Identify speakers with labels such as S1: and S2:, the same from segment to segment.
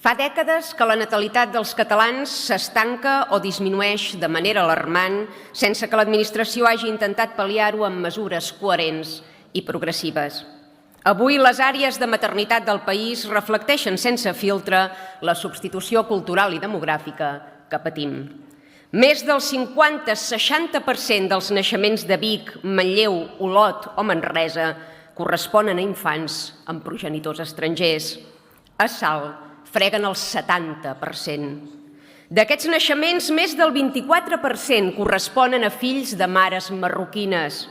S1: Fa dècades que la natalitat dels catalans s'estanca o disminueix de manera alarmant sense que l'administració hagi intentat pal·liar-ho amb mesures coherents i progressives. Avui les àrees de maternitat del país reflecteixen sense filtre la substitució cultural i demogràfica que patim. Més del 50-60% dels naixements de Vic, Manlleu, Olot o Manresa corresponen a infants amb progenitors estrangers. A Salt freguen el 70%. D'aquests naixements, més del 24% corresponen a fills de mares marroquines.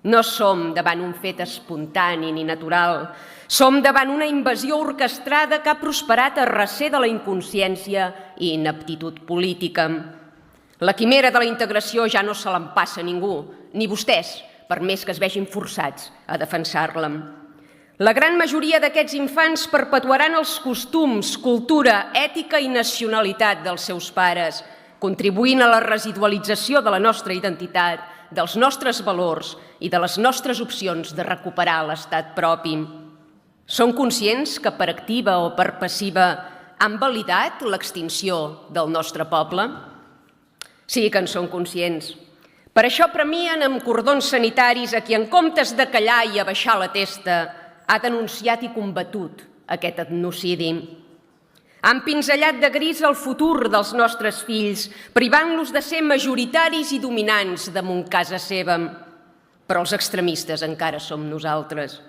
S1: No som davant un fet espontani ni natural. Som davant una invasió orquestrada que ha prosperat a recer de la inconsciència i ineptitud política. La quimera de la integració ja no se l'empassa ningú, ni vostès, per més que es vegin forçats a defensar-la. La gran majoria d'aquests infants perpetuaran els costums, cultura, ètica i nacionalitat dels seus pares, contribuint a la residualització de la nostra identitat, dels nostres valors i de les nostres opcions de recuperar l'estat propi. Són conscients que per activa o per passiva han validat l'extinció del nostre poble? Sí que en són conscients. Per això premien amb cordons sanitaris a qui, en comptes de callar i abaixar la testa, ha denunciat i combatut aquest etnocidi. Han pinzellat de gris el futur dels nostres fills, privant-los de ser majoritaris i dominants damunt casa seva. Però els extremistes encara som nosaltres.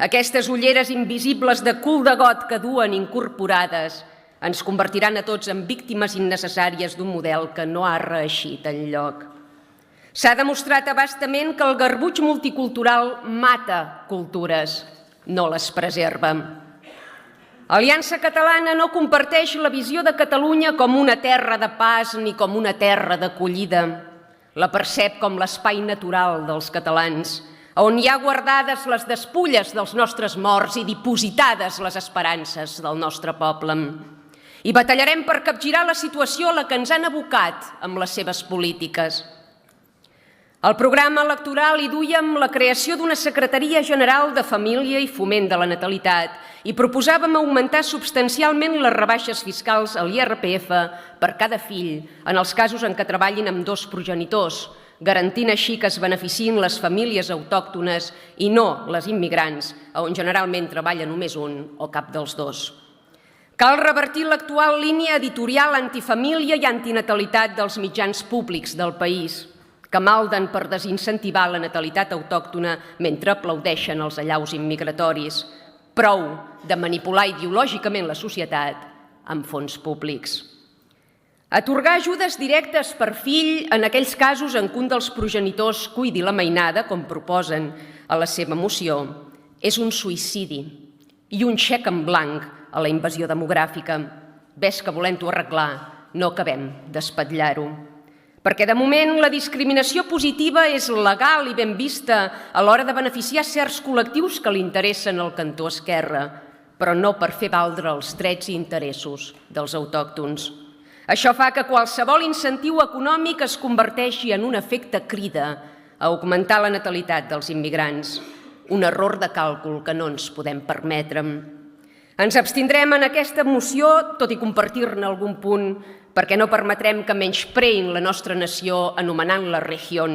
S1: Aquestes ulleres invisibles de cul de got que duen incorporades ens convertiran a tots en víctimes innecessàries d'un model que no ha reeixit enlloc. S'ha demostrat a bastament que el garbuix multicultural mata cultures, no les preserva. Aliança Catalana no comparteix la visió de Catalunya com una terra de pas ni com una terra d'acollida. La percep com l'espai natural dels catalans, on hi ha guardades les despulles dels nostres morts i dipositades les esperances del nostre poble. I batallarem per capgirar la situació a la que ens han abocat amb les seves polítiques. Al programa electoral hi duíem la creació d'una Secretaria General de Família i Foment de la Natalitat i proposàvem augmentar substancialment les rebaixes fiscals a l'IRPF per cada fill en els casos en què treballin amb dos progenitors, garantint així que es beneficiïn les famílies autòctones i no les immigrants, on generalment treballa només un o cap dels dos. Cal revertir l'actual línia editorial antifamília i antinatalitat dels mitjans públics del país, que malden per desincentivar la natalitat autòctona mentre aplaudeixen els allaus immigratoris. Prou de manipular ideològicament la societat amb fons públics. Atorgar ajudes directes per fill en aquells casos en què un dels progenitors cuidi la mainada, com proposen a la seva moció, és un suïcidi i un xec en blanc a la invasió demogràfica. Ves que volent-ho arreglar no acabem d'espatllar-ho. Perquè de moment la discriminació positiva és legal i ben vista a l'hora de beneficiar certs col·lectius que li interessen al cantó esquerre, però no per fer valdre els drets i interessos dels autòctons. Això fa que qualsevol incentiu econòmic es converteixi en un efecte crida a augmentar la natalitat dels immigrants, un error de càlcul que no ens podem permetre. Ens abstindrem en aquesta moció, tot i compartir-ne algun punt, perquè no permetrem que menyspreïn la nostra nació anomenant-la regió,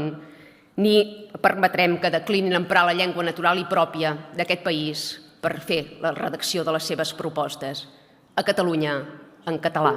S1: ni permetrem que declinin emprar la llengua natural i pròpia d'aquest país per fer la redacció de les seves propostes. A Catalunya, en català.